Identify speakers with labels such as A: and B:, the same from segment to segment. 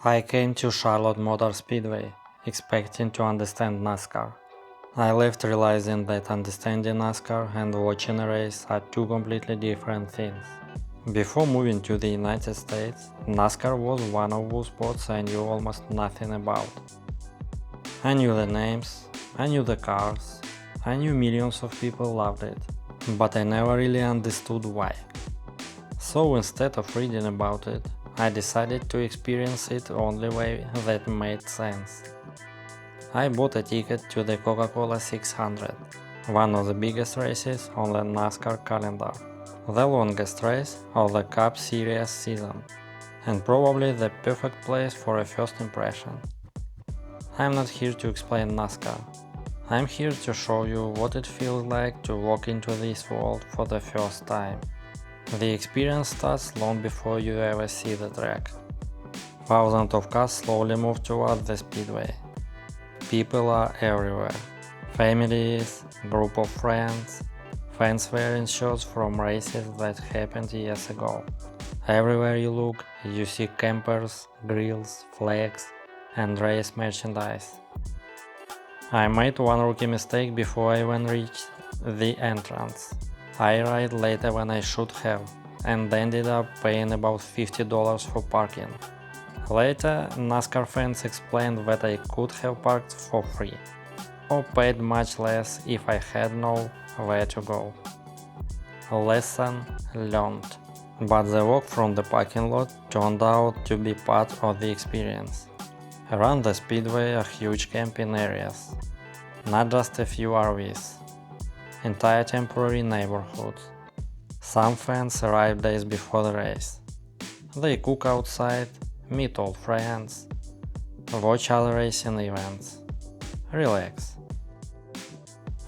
A: I came to Charlotte Motor Speedway, expecting to understand NASCAR. I left realizing that understanding NASCAR and watching a race are two completely different things. Before moving to the United States, NASCAR was one of those sports I knew almost nothing about. I knew the names, I knew the cars, I knew millions of people loved it, but I never really understood why. So instead of reading about it, I decided to experience it the only way that made sense. I bought a ticket to the Coca-Cola 600, one of the biggest races on the NASCAR calendar, the longest race of the Cup Series season, and probably the perfect place for a first impression. I'm not here to explain NASCAR. I'm here to show you what it feels like to walk into this world for the first time. The experience starts long before you ever see the track. Thousands of cars slowly move toward the speedway. People are everywhere. Families, group of friends, fans wearing shirts from races that happened years ago. Everywhere you look, you see campers, grills, flags, and race merchandise. I made one rookie mistake before I even reached the entrance. I arrived later than I should have, and ended up paying about $50 for parking. Later, NASCAR fans explained that I could have parked for free, or paid much less if I had known where to go. Lesson learned. But the walk from the parking lot turned out to be part of the experience. Around the speedway are huge camping areas, not just a few RVs. Entire temporary neighborhoods. Some fans arrive days before the race. They cook outside, meet old friends, watch other racing events, relax.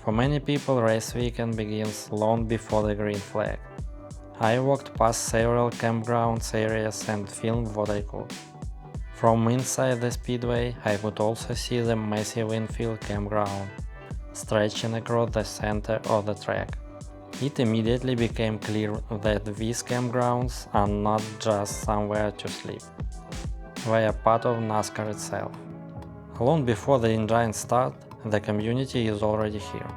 A: For many people, race weekend begins long before the green flag. I walked past several campgrounds areas and filmed what I could. From inside the speedway, I could also see the massive infield campground, stretching across the center of the track. It immediately became clear that these campgrounds are not just somewhere to sleep. They are part of NASCAR itself. Long before the engines start, the community is already here.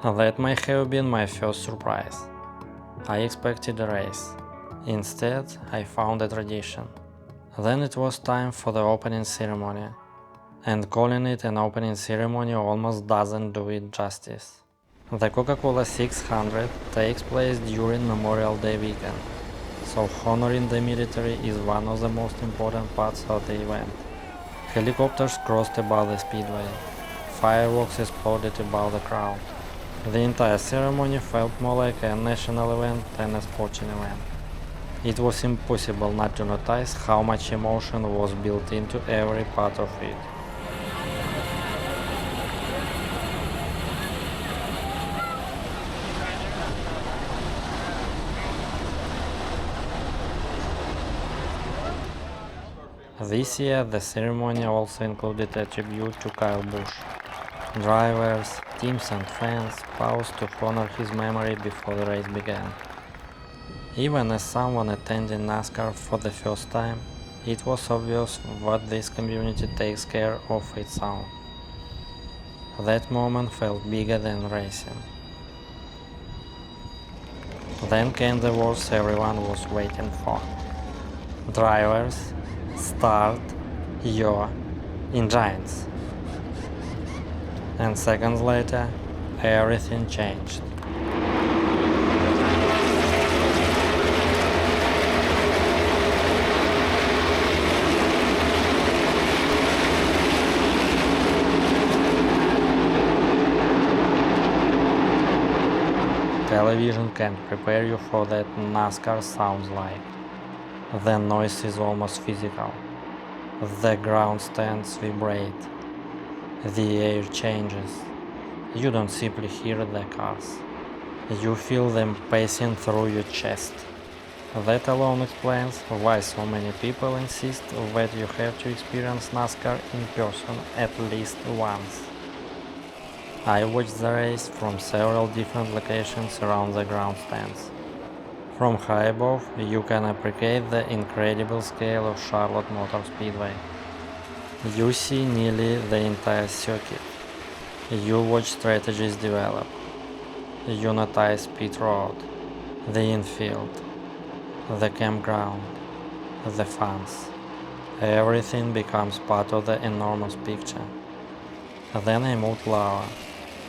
A: That might have been my first surprise. I expected a race. Instead, I found a tradition. Then it was time for the opening ceremony. And calling it an opening ceremony almost doesn't do it justice. The Coca-Cola 600 takes place during Memorial Day weekend, so honoring the military is one of the most important parts of the event. Helicopters crossed above the speedway. Fireworks exploded above the crowd. The entire ceremony felt more like a national event than a sporting event. It was impossible not to notice how much emotion was built into every part of it. This year, the ceremony also included a tribute to Kyle Busch. Drivers, teams and fans paused to honor his memory before the race began. Even as someone attending NASCAR for the first time, it was obvious that this community takes care of its own. That moment felt bigger than racing. Then came the words everyone was waiting for. Drivers, start your engines. And seconds later, everything changed. Television can't prepare you for that NASCAR sounds like. The noise is almost physical. The ground stands vibrate. The air changes. You don't simply hear the cars. You feel them passing through your chest. That alone explains why so many people insist that you have to experience NASCAR in person at least once. I watched the race from several different locations around the grandstands. From high above, you can appreciate the incredible scale of Charlotte Motor Speedway. You see nearly the entire circuit. You watch strategies develop. You notice pit road, the infield, the campground, the fans. Everything becomes part of the enormous picture. Then I moved lower,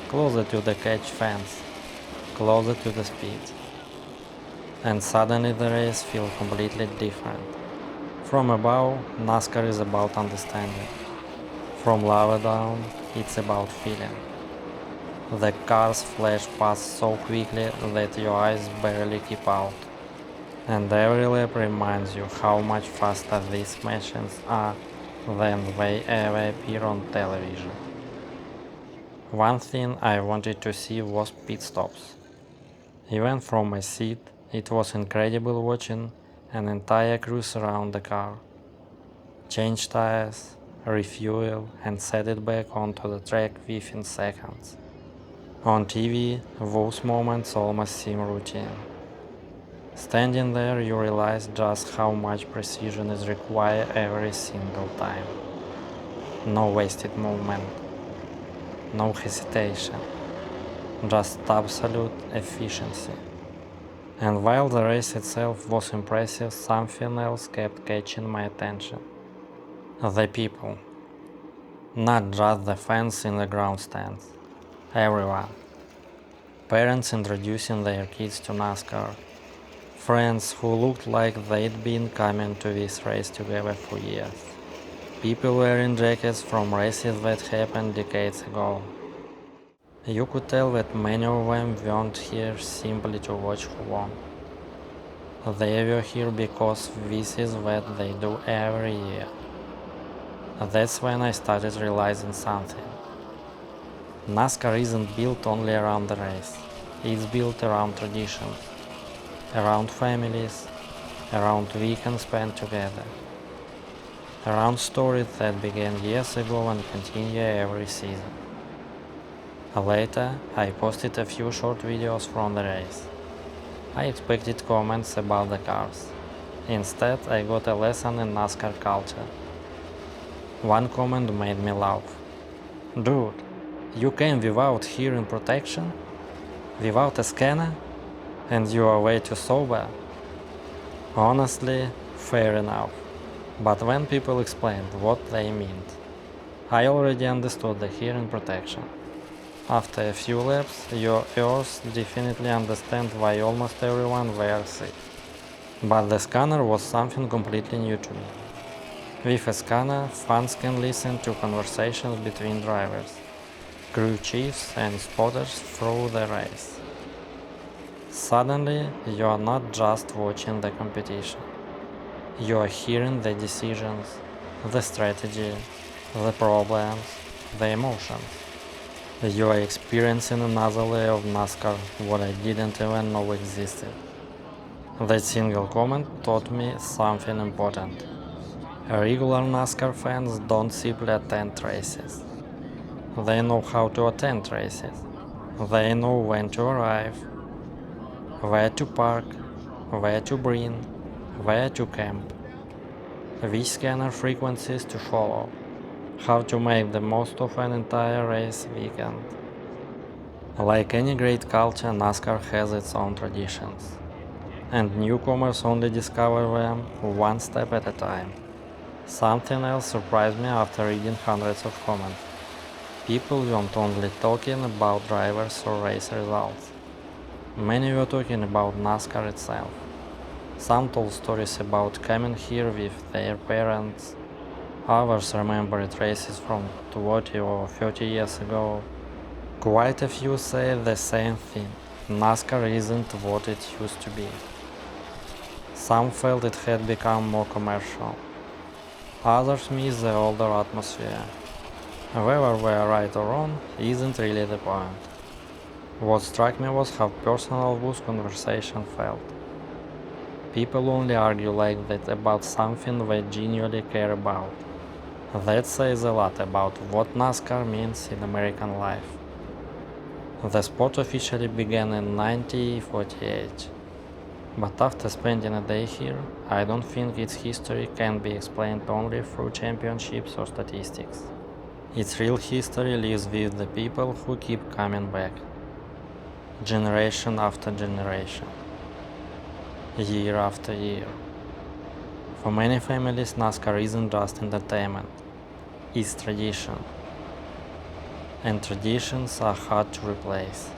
A: closer to the catch fence, closer to the speed. And suddenly the race feels completely different. From above, NASCAR is about understanding. From lower down, it's about feeling. The cars flash past so quickly that your eyes barely keep out. And every lap reminds you how much faster these machines are than they ever appear on television. One thing I wanted to see was pit stops. Even from my seat, it was incredible watching an entire cruise around the car. Change tires, refuel, and set it back onto the track within seconds. On TV, those moments almost seem routine. Standing there, you realize just how much precision is required every single time. No wasted movement, no hesitation, just absolute efficiency. And while the race itself was impressive, something else kept catching my attention. The people. Not just the fans in the grandstands. Everyone. Parents introducing their kids to NASCAR. Friends who looked like they'd been coming to this race together for years. People wearing jackets from races that happened decades ago. You could tell that many of them weren't here simply to watch who won. They were here because this is what they do every year. That's when I started realizing something. NASCAR isn't built only around the race. It's built around traditions, around families, around weekends spent together, around stories that began years ago and continue every season. Later, I posted a few short videos from the race. I expected comments about the cars. Instead, I got a lesson in NASCAR culture. One comment made me laugh. Dude, you came without hearing protection? Without a scanner? And you are way too sober? Honestly, fair enough. But when people explained what they meant, I already understood the hearing protection. After a few laps, your ears definitely understand why almost everyone wears it. But the scanner was something completely new to me. With a scanner, fans can listen to conversations between drivers, crew chiefs and spotters through the race. Suddenly, you are not just watching the competition. You are hearing the decisions, the strategy, the problems, the emotions. You are experiencing another layer of NASCAR what I didn't even know existed. That single comment taught me something important. Regular NASCAR fans don't simply attend races. They know how to attend races. They know when to arrive, where to park, where to bring, where to camp, which scanner frequencies to follow, how to make the most of an entire race weekend. Like any great culture, NASCAR has its own traditions, and newcomers only discover them one step at a time. Something else surprised me after reading hundreds of comments. People weren't only talking about drivers or race results. Many were talking about NASCAR itself. Some told stories about coming here with their parents. Others remembered races from 20 or 30 years ago. Quite a few say the same thing. NASCAR isn't what it used to be. Some felt it had become more commercial. Others miss the older atmosphere. Whether we're right or wrong isn't really the point. What struck me was how personal those conversations felt. People only argue like that about something they genuinely care about. That says a lot about what NASCAR means in American life. The sport officially began in 1948. But after spending a day here, I don't think its history can be explained only through championships or statistics. Its real history lives with the people who keep coming back, generation after generation, year after year. For many families, NASCAR isn't just entertainment, it's tradition. And traditions are hard to replace.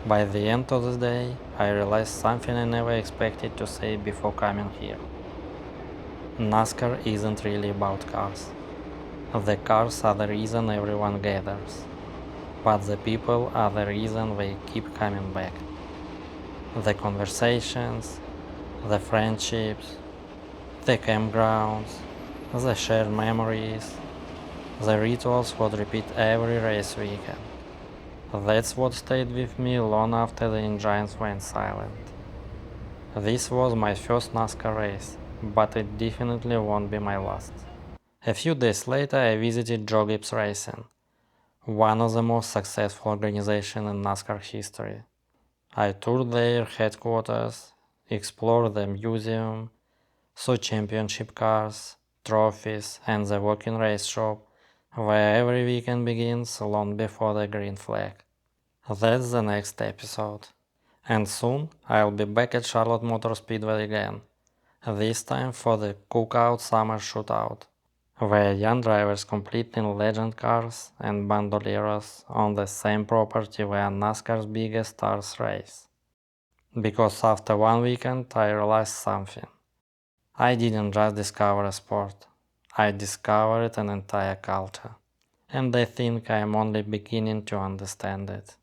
A: By the end of the day, I realized something I never expected to say before coming here. NASCAR isn't really about cars. The cars are the reason everyone gathers, but the people are the reason they keep coming back. The conversations, the friendships, the campgrounds, the shared memories, the rituals would repeat every race weekend. That's what stayed with me long after the engines went silent. This was my first NASCAR race, but it definitely won't be my last. A few days later I visited Joe Gibbs Racing, one of the most successful organizations in NASCAR history. I toured their headquarters, explored the museum, saw championship cars, trophies, and the walk-in race shop, where every weekend begins long before the green flag. That's the next episode. And soon I'll be back at Charlotte Motor Speedway again, this time for the Cookout Summer Shootout, where young drivers compete in legend cars and bandoleros on the same property where NASCAR's biggest stars race. Because after one weekend I realized something. I didn't just discover a sport, I discovered an entire culture. And I think I'm only beginning to understand it.